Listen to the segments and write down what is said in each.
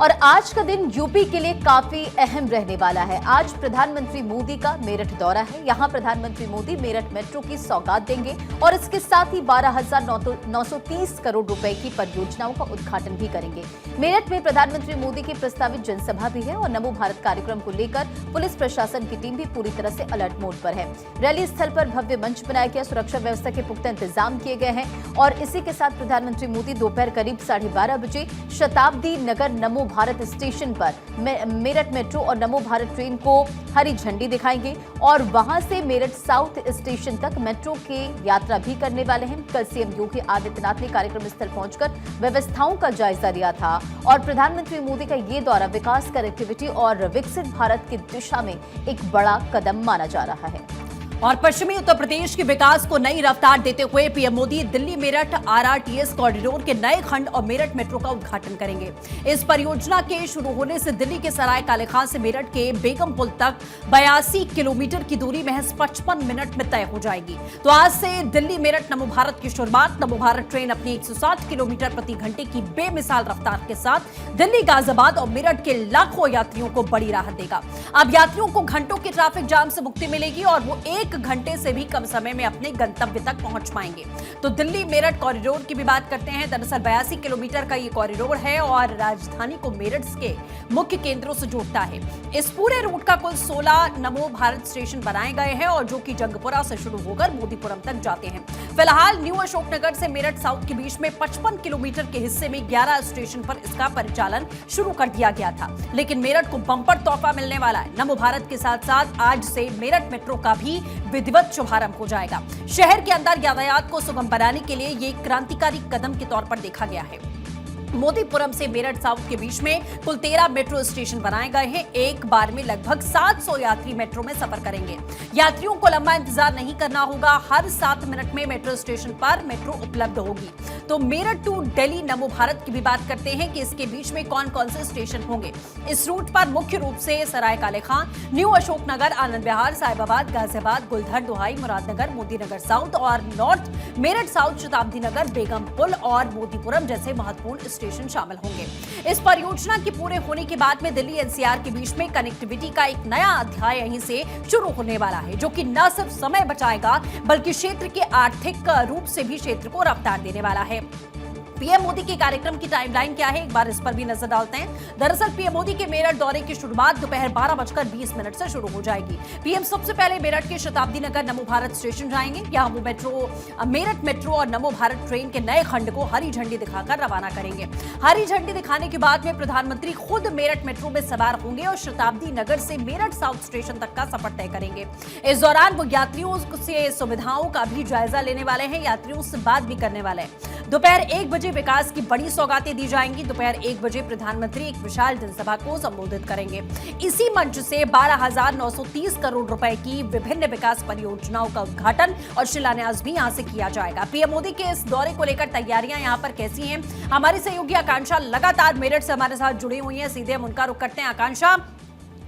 और आज का दिन यूपी के लिए काफी अहम रहने वाला है। आज प्रधानमंत्री मोदी का मेरठ दौरा है। यहां प्रधानमंत्री मोदी मेरठ मेट्रो की सौगात देंगे और इसके साथ ही 12,930 करोड़ रुपए की परियोजनाओं का उद्घाटन भी करेंगे। मेरठ में प्रधानमंत्री मोदी की प्रस्तावित जनसभा भी है और नमो भारत कार्यक्रम को लेकर पुलिस प्रशासन की टीम भी पूरी तरह से अलर्ट मोड पर है। रैली स्थल पर भव्य मंच बनाया गया, सुरक्षा व्यवस्था के पुख्ता इंतजाम किए गए हैं और इसी के साथ प्रधानमंत्री मोदी दोपहर करीब 12:30 बजे शताब्दी नगर नमो भारत स्टेशन पर मेरठ मेट्रो और नमो भारत ट्रेन को हरी झंडी दिखाएंगे और वहां से मेरठ साउथ स्टेशन तक मेट्रो की यात्रा भी करने वाले हैं। कल सीएम योगी आदित्यनाथ ने कार्यक्रम स्थल पहुंचकर व्यवस्थाओं का जायजा लिया था और प्रधानमंत्री मोदी का ये दौरा विकास, कनेक्टिविटी और विकसित भारत की दिशा में एक बड़ा कदम माना जा रहा है। और पश्चिमी उत्तर प्रदेश के विकास को नई रफ्तार देते हुए PM Modi Delhi Meerut RRTS corridor के नए खंड और मेरठ मेट्रो का उद्घाटन करेंगे। इस परियोजना के शुरू होने से दिल्ली के सराय काले खां से मेरठ के बेगम पुल तक 82 किलोमीटर की दूरी महज 55 मिनट में तय हो जाएगी। तो आज से दिल्ली मेरठ नमो भारत की शुरुआत। नमो भारत ट्रेन अपनी 160 किलोमीटर प्रति घंटे की बेमिसाल रफ्तार के साथ दिल्ली, गाजियाबाद और मेरठ के लाखों यात्रियों को बड़ी राहत देगा। अब यात्रियों को घंटों के ट्रैफिक जाम से मुक्ति मिलेगी और वो 1 घंटे से भी कम समय में अपने गंतव्य तक पहुंच पाएंगे। तो दिल्ली मेरठ कॉरिडोर की भी बात करते हैं। दरअसल 82 किलोमीटर का ये कॉरिडोर है और राजधानी को मेरठ के मुख्य केंद्रों से जोड़ता है। इस पूरे रूट का कुल 16 नमो भारत स्टेशन बनाए गए हैं और जो कि जंगपुरा से शुरू होकर मोदीपुरम तक जाते हैं। फिलहाल न्यू अशोकनगर से मेरठ साउथ के बीच में 55 किलोमीटर के हिस्से में 11 स्टेशन पर इसका परिचालन शुरू कर दिया गया था, लेकिन मेरठ को बम्पर तोहफा मिलने वाला है। नमो भारत के साथ साथ आज से मेरठ मेट्रो का भी विधिवत शुभारंभ हो जाएगा। शहर के अंदर यातायात को सुगम बनाने के लिए ये क्रांतिकारी कदम के तौर पर देखा गया है। मोदीपुरम से मेरठ साउथ के बीच में कुल 13 मेट्रो स्टेशन बनाए गए हैं। एक बार में लगभग 700 यात्री मेट्रो में सफर करेंगे। यात्रियों को लंबा इंतजार नहीं करना होगा। हर 7 मिनट में मेट्रो स्टेशन पर मेट्रो उपलब्ध होगी। तो मेरठ टू दिल्ली नमो भारत की भी बात करते हैं कि इसके बीच में कौन कौन से स्टेशन होंगे। इस रूट पर मुख्य रूप से सराय काले खां, न्यू अशोकनगर, आनंद विहार, साहिबाबाद, गाजियाबाद, गुलधर, दुहाई, मुरादनगर, मोदीनगर साउथ और नॉर्थ मेरठ साउथ, शताब्दी नगर, बेगम पुल और मोदीपुरम जैसे महत्वपूर्ण स्टेशन शामिल होंगे। इस परियोजना के पूरे होने के बाद में दिल्ली एनसीआर के बीच में कनेक्टिविटी का एक नया अध्याय यहीं से शुरू होने वाला है, जो कि न सिर्फ समय बचाएगा बल्कि क्षेत्र के आर्थिक रूप से भी क्षेत्र को रफ्तार देने वाला है। पीएम मोदी के कार्यक्रम की टाइमलाइन क्या है, एक बार इस पर भी नजर डालते हैं। दरअसल पीएम मोदी के मेरठ दौरे की शुरुआत दोपहर 12:20 से शुरू हो जाएगी। पीएम सबसे पहले मेरठ के शताब्दी नगर नमो भारत स्टेशन जाएंगे। यहां वो मेरठ मेट्रो और नमो भारत ट्रेन के नए खंड को हरी झंडी दिखाकर रवाना करेंगे। हरी झंडी दिखाने के बाद में प्रधानमंत्री खुद मेरठ मेट्रो में सवार होंगे और शताब्दी नगर से मेरठ साउथ स्टेशन तक का सफर तय करेंगे। इस दौरान वो यात्रियों से सुविधाओं का भी जायजा लेने वाले हैं, यात्रियों से बात भी करने वाले हैं। दोपहर 1 बजे विकास की बड़ी सौगातें दी जाएंगी। दोपहर 1 बजे प्रधानमंत्री एक विशाल जनसभा को संबोधित करेंगे। इसी मंच से 12,930 करोड़ रुपए की विभिन्न विकास परियोजनाओं का उद्घाटन और शिलान्यास भी यहां से किया जाएगा। पीएम मोदी के इस दौरे को लेकर तैयारियां यहां पर कैसी हैं, हमारी सहयोगी आकांक्षा लगातार मेरठ से हमारे साथ जुड़ी हुई है। सीधे हम उनका रुख करते हैं। आकांक्षा,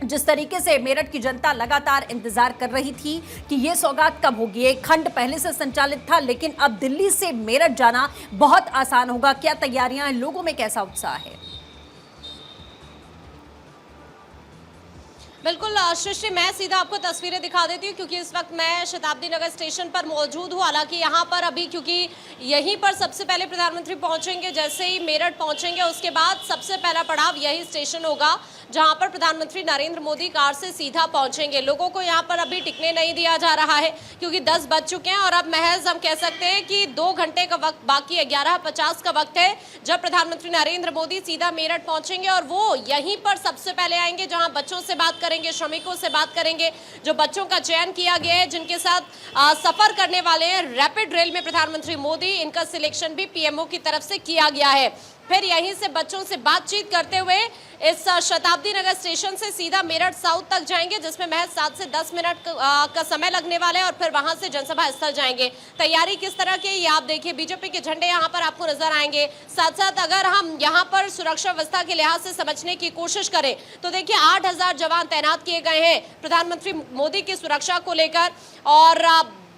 जिस तरीके से मेरठ की जनता लगातार इंतजार कर रही थी कि ये सौगात कब होगी, एक खंड पहले से संचालित था, लेकिन अब दिल्ली से मेरठ जाना बहुत आसान होगा। क्या तैयारियां हैं, लोगों में कैसा उत्साह है? बिल्कुल सृष्टि, मैं सीधा आपको तस्वीरें दिखा देती हूँ क्योंकि इस वक्त मैं शताब्दी नगर स्टेशन पर मौजूद हूँ। हालांकि यहाँ पर अभी क्योंकि यहीं पर सबसे पहले प्रधानमंत्री पहुँचेंगे, जैसे ही मेरठ पहुँचेंगे उसके बाद सबसे पहला पड़ाव यही स्टेशन होगा जहाँ पर प्रधानमंत्री नरेंद्र मोदी कार से सीधा पहुँचेंगे। लोगों को यहाँ पर अभी टिकने नहीं दिया जा रहा है क्योंकि 10 बज चुके हैं और अब महज हम कह सकते हैं कि 2 घंटे का वक्त बाकी है। 11:50 का वक्त है जब प्रधानमंत्री नरेंद्र मोदी सीधा मेरठ पहुँचेंगे और वो यहीं पर सबसे पहले आएंगे जहाँ बच्चों से बात करेंगे, श्रमिकों से बात करेंगे, जो बच्चों का चयन किया गया है, जिनके साथ सफर करने वाले हैं रैपिड रेल में प्रधानमंत्री मोदी। इनका सिलेक्शन भी पीएमओ की तरफ से किया गया है। फिर यहीं से बच्चों से बातचीत करते हुए इस शताब्दी नगर स्टेशन से सीधा मेरठ साउथ तक जाएंगे, जिसमें महज 7 से 10 मिनट का समय लगने वाला है और फिर वहां से जनसभा स्थल जाएंगे। तैयारी किस तरह की ये आप देखिए, बीजेपी के झंडे यहाँ पर आपको नजर आएंगे। साथ साथ अगर हम यहाँ पर सुरक्षा व्यवस्था के लिहाज से समझने की कोशिश करें तो देखिए 8,000 जवान तैनात किए गए हैं प्रधानमंत्री मोदी की सुरक्षा को लेकर और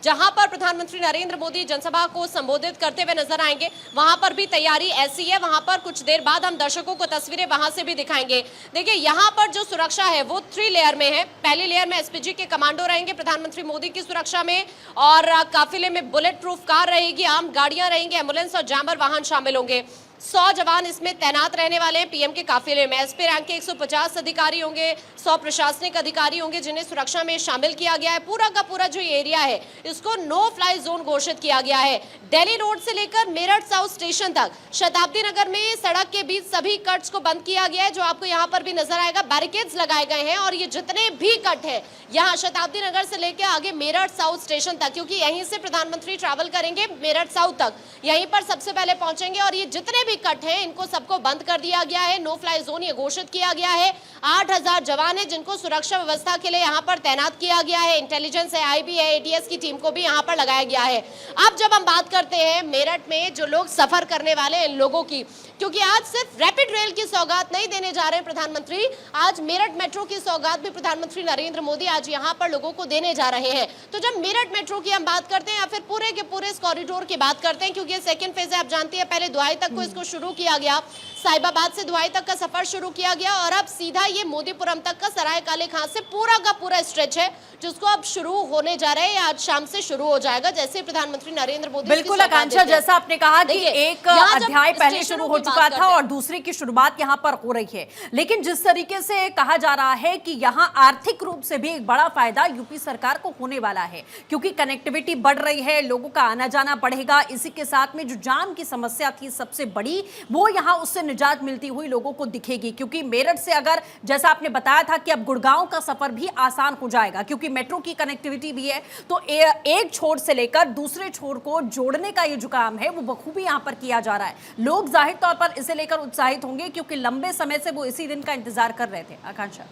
जहां पर प्रधानमंत्री नरेंद्र मोदी जनसभा को संबोधित करते हुए नजर आएंगे, वहां पर भी तैयारी ऐसी है। वहां पर कुछ देर बाद हम दर्शकों को तस्वीरें वहां से भी दिखाएंगे। देखिए, यहां पर जो सुरक्षा है वो 3 लेयर में है। पहली लेयर में एसपीजी के कमांडो रहेंगे प्रधानमंत्री मोदी की सुरक्षा में, और काफिले में बुलेट प्रूफ कार रहेगी, आम गाड़ियां रहेंगी, एम्बुलेंस और जैमर वाहन शामिल होंगे। 100 जवान इसमें तैनात रहने वाले हैं। पीएम के काफिले में एसपी रैंक के 150 अधिकारी होंगे, 100 प्रशासनिक अधिकारी होंगे जिन्हें सुरक्षा में शामिल किया गया है। पूरा का पूरा जो एरिया है इसको नो फ्लाई जोन घोषित किया गया है। दिल्ली रोड से लेकर मेरठ साउथ स्टेशन तक शताब्दी नगर में सड़क के बीच सभी कट्स को बंद किया गया है, जो आपको यहाँ पर भी नजर आएगा। बैरिकेड्स लगाए गए हैं और ये जितने भी कट है यहाँ शताब्दी नगर से लेकर आगे मेरठ साउथ स्टेशन तक, क्योंकि यहीं से प्रधानमंत्री ट्रैवल करेंगे मेरठ साउथ तक, यहीं पर सबसे पहले पहुंचेंगे। और ये जितने भी कट हैं इनको सबको बंद कर दिया गया है। नो फ्लाई जोन ये घोषित किया गया है। 8000 जवान है जिनको सुरक्षा व्यवस्था के लिए यहाँ पर तैनात किया गया है। इंटेलिजेंस है, आईबी है, एटीएस की टीम को भी यहाँ पर लगाया गया है। अब जब हम बात करते हैं मेरठ में जो लोग सफर करने वाले हैं इन लोगों की, क्योंकि आज सिर्फ रैपिड रेल की सौगात नहीं देने जा रहे हैं प्रधानमंत्री, आज मेरठ मेट्रो की सौगात भी प्रधानमंत्री नरेंद्र मोदी आज यहाँ पर लोगों को देने जा रहे हैं। तो जब मेरठ मेट्रो की हम बात करते हैं या फिर पूरे के पूरे इस कॉरिडोर की बात करते हैं, क्योंकि सेकंड फेज है, आप जानती है, पहले दुआई तक को इसको शुरू किया गया, साहिबाबाद से दुआई तक का सफर शुरू किया गया, और अब सीधा ये मोदीपुरम तक का सराय काले खां से पूरा का पूरा स्ट्रेच है जिसको अब शुरू होने जा रहे हैं। आज शाम से शुरू हो जाएगा जैसे प्रधानमंत्री नरेंद्र मोदी। बिल्कुल आकांक्षा, जैसा आपने कहा कि एक अध्याय पहले शुरू हो चुका था और दूसरे की शुरुआत यहाँ पर हो रही है, लेकिन जिस तरीके से कहा जा रहा है कि यहाँ आर्थिक रूप से भी एक बड़ा फायदा यूपी सरकार को होने वाला है, क्योंकि कनेक्टिविटी बढ़ रही है, लोगों का आना जाना बढ़ेगा। इसी के साथ में जो जाम की समस्या थी सबसे बड़ी, वो यहाँ उससे निजात मिलती हुई लोगों को दिखेगी, क्योंकि मेरठ से अगर जैसा आपने बताया था कि अब गुड़गांव का सफर भी आसान हो जाएगा, क्योंकि मेट्रो की कनेक्टिविटी भी है, तो एक छोर से लेकर दूसरे छोर को जोड़ने का ये जो काम है वो बखूबी यहाँ पर किया जा रहा है। लोग जाहिर तौर पर इसे लेकर उत्साहित होंगे, क्योंकि लंबे समय से वो इसी दिन का इंतजार कर रहे थे। आकांक्षा,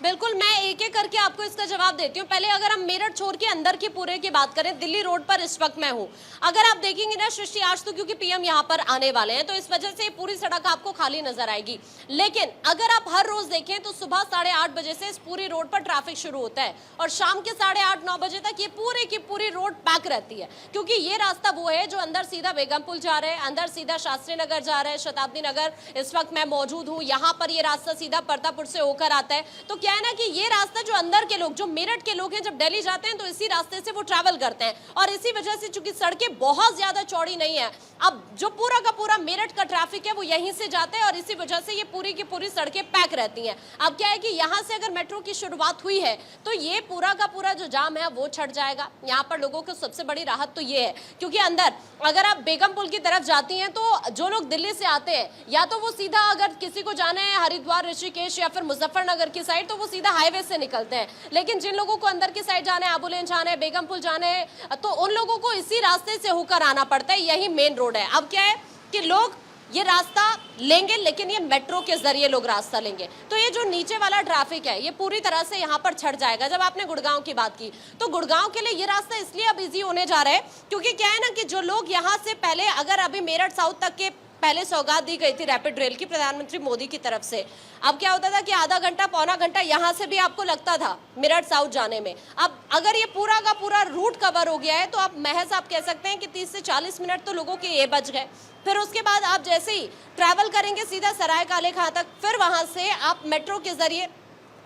बिल्कुल, मैं एक एक करके आपको इसका जवाब देती हूँ। पहले अगर हम मेरठ छोर के अंदर की पूरे की बात करें, दिल्ली रोड पर इस वक्त मैं हूँ। अगर आप देखेंगे ना सृष्टि, आज तो क्योंकि पीएम यहाँ पर आने वाले हैं तो इस वजह से पूरी सड़क आपको खाली नजर आएगी, लेकिन अगर आप हर रोज देखें तो सुबह 8:30 बजे से इस पूरी रोड पर ट्रैफिक शुरू होता है और शाम के 8:30-9 बजे तक ये पूरी की पूरी रोड पैक रहती है, क्योंकि ये रास्ता वो है जो अंदर सीधा बेगमपुल जा रहा है, अंदर सीधा शास्त्री नगर जा रहा है, शताब्दी नगर इस वक्त मैं मौजूद हूँ, यहाँ पर ये रास्ता सीधा परतापुर से होकर आता है। तो क्या है ना कि ये रास्ता जो अंदर के लोग, जो मेरठ के लोग हैं, जब दिल्ली जाते हैं तो इसी रास्ते से वो ट्रैवल करते हैं, और इसी वजह से चूंकि सड़कें बहुत ज्यादा चौड़ी नहीं है, अब जो पूरा का पूरा मेरठ का ट्रैफिक है वो यहीं से जाता है और इसी वजह से ये पूरी की पूरी सड़कें पैक रहती हैं। अब क्या है कि यहाँ से अगर मेट्रो की शुरुआत हुई है तो ये पूरा का पूरा जो जाम है वो छट जाएगा। यहाँ पर लोगों को सबसे बड़ी राहत तो ये है, क्योंकि अंदर अगर आप बेगमपुल की तरफ जाती हैं तो जो लोग दिल्ली से आते हैं, या तो वो सीधा, अगर किसी को जाना है हरिद्वार, ऋषिकेश या फिर मुजफ्फरनगर की साइड, तो वो सीधा हाईवे से निकलते हैं, लेकिन जिन लोगों को अंदर की साइड जाना है, आबुलेन जाना है, बेगमपुल जाना है, तो उन लोगों को इसी रास्ते से होकर आना पड़ता है। यही मेन रोड है। अब क्या है कि लोग ये रास्ता लेंगे, लेकिन ये मेट्रो के जरिए लोग रास्ता लेंगे, तो ये जो नीचे वाला ट्रैफिक है ये पूरी तरह से यहाँ पर छट जाएगा। जब आपने गुड़गांव की बात की, तो गुड़गांव के लिए ये रास्ता इसलिए अब इजी होने जा रहा है क्योंकि क्या है ना कि जो लोग यहाँ से पहले, अगर अभी मेरठ साउथ तक के पहले सौगात दी गई थी रैपिड रेल की प्रधानमंत्री मोदी की तरफ से, अब क्या होता था कि आधा घंटा पौना घंटा यहाँ से भी आपको लगता था मेरठ साउथ जाने में। अब अगर ये पूरा का पूरा रूट कवर हो गया है तो अब महज आप कह सकते हैं कि 30 से 40 मिनट तो लोगों के ये बच गए। फिर उसके बाद आप जैसे ही ट्रैवल करेंगे सीधा सराय काले खां तक, फिर वहां से आप मेट्रो के जरिए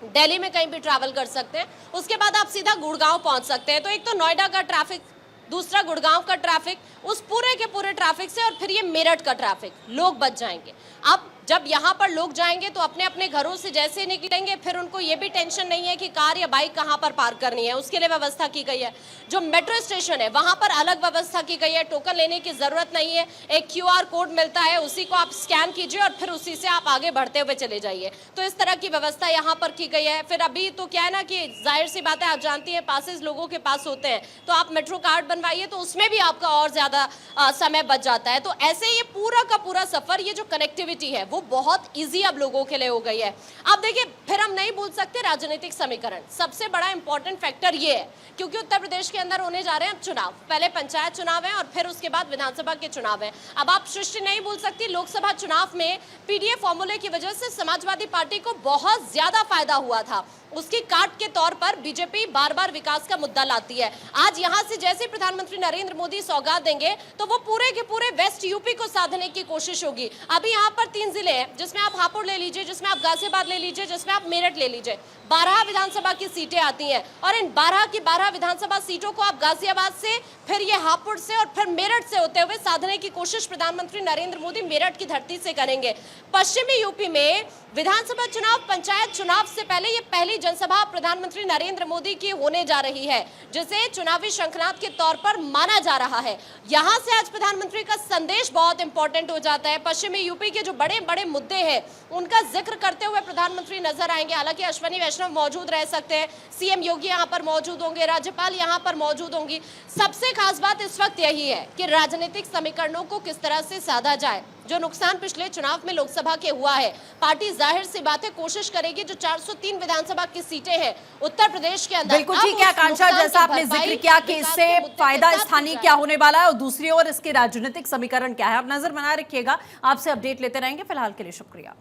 दिल्ली में कहीं भी ट्रैवल कर सकते हैं। उसके बाद आप सीधा गुड़गांव पहुंच सकते हैं। तो एक तो नोएडा का ट्रैफिक, दूसरा गुड़गांव का ट्रैफिक, उस पूरे के पूरे ट्रैफिक से, और फिर ये मेरठ का ट्रैफिक, लोग बच जाएंगे। अब जब यहाँ पर लोग जाएंगे तो अपने अपने घरों से जैसे निकलेंगे, फिर उनको ये भी टेंशन नहीं है कि कार या बाइक कहाँ पर पार्क करनी है, उसके लिए व्यवस्था की गई है। जो मेट्रो स्टेशन है वहाँ पर अलग व्यवस्था की गई है, टोकन लेने की जरूरत नहीं है, एक QR कोड मिलता है, उसी को आप स्कैन कीजिए और फिर उसी से आप आगे बढ़ते हुए चले जाइए। तो इस तरह की व्यवस्था यहाँ पर की गई है। फिर अभी तो क्या है ना कि जाहिर सी बात है, आप जानती हैं पासेस लोगों के पास होते हैं, तो आप मेट्रो कार्ड बनवाइए तो उसमें भी आपका और ज्यादा समय बच जाता है। तो ऐसे ये पूरा का पूरा सफर, ये जो कनेक्टिविटी है वो बहुत ईजी अब लोगों के लिए हो गई है। अब देखिए, फिर हम नहीं भूल सकते राजनीतिक समीकरण, सबसे बड़ा इंपॉर्टेंट फैक्टर ये है, क्योंकि उत्तर प्रदेश के अंदर होने जा रहे हैं अब चुनाव। पहले पंचायत चुनाव है और फिर उसके बाद विधानसभा के चुनाव है। अब आप सृष्टि नहीं भूल सकती, लोकसभा चुनाव में पीडीए फॉर्मूले की वजह से समाजवादी पार्टी को बहुत ज्यादा फायदा हुआ था। उसकी काट के तौर पर बीजेपी बार बार विकास का मुद्दा लाती है। आज यहां से जैसे प्रधानमंत्री नरेंद्र मोदी सौगात देंगे तो वो पूरे के पूरे वेस्ट यूपी को साधने की कोशिश होगी। अभी यहां पर 3 जिले हैं, जिसमें आप हापुड़ ले लीजिए, जिसमें आप गाजियाबाद ले लीजिए, जिसमें आप मेरठ ले लीजिए। 12 विधानसभा की सीटें आती हैं और इन 12 की 12 विधानसभा सीटों को आप गाजियाबाद से, फिर ये हापुड़ से और फिर मेरठ से होते हुए साधने की कोशिश प्रधानमंत्री नरेंद्र मोदी मेरठ की धरती से करेंगे। पश्चिमी यूपी में विधानसभा चुनाव, पंचायत चुनाव से पहले ये पहली जनसभा प्रधानमंत्री नरेंद्र मोदी की होने जा रही है, जिसे चुनावी शंखनाद के तौर पर माना जा रहा है। यहां से आज प्रधानमंत्री का संदेश बहुत इंपॉर्टेंट हो जाता है। पश्चिमी यूपी के जो बड़े बड़े मुद्दे हैं उनका जिक्र करते हुए प्रधानमंत्री नजर आएंगे। हालांकि अश्विनी वैष्णव मौजूद रह सकते हैं, सीएम योगी यहां पर मौजूद होंगे, राज्यपाल यहां पर मौजूद होंगी। सबसे खास बात इस वक्त यही है कि राजनीतिक समीकरणों को किस तरह से साधा जाए। जो नुकसान पिछले चुनाव में लोकसभा के हुआ है, पार्टी जाहिर सी बात है कोशिश करेगी जो 403 विधानसभा की सीटें हैं उत्तर प्रदेश के अंदर। बिल्कुल ठीक है आकांक्षा, जैसा आपने जिक्र किया कि इससे फायदा स्थानीय क्या होने वाला है और दूसरी ओर इसके राजनीतिक समीकरण क्या है। आप नजर बना रखिएगा, आपसे अपडेट लेते रहेंगे। फिलहाल के लिए शुक्रिया।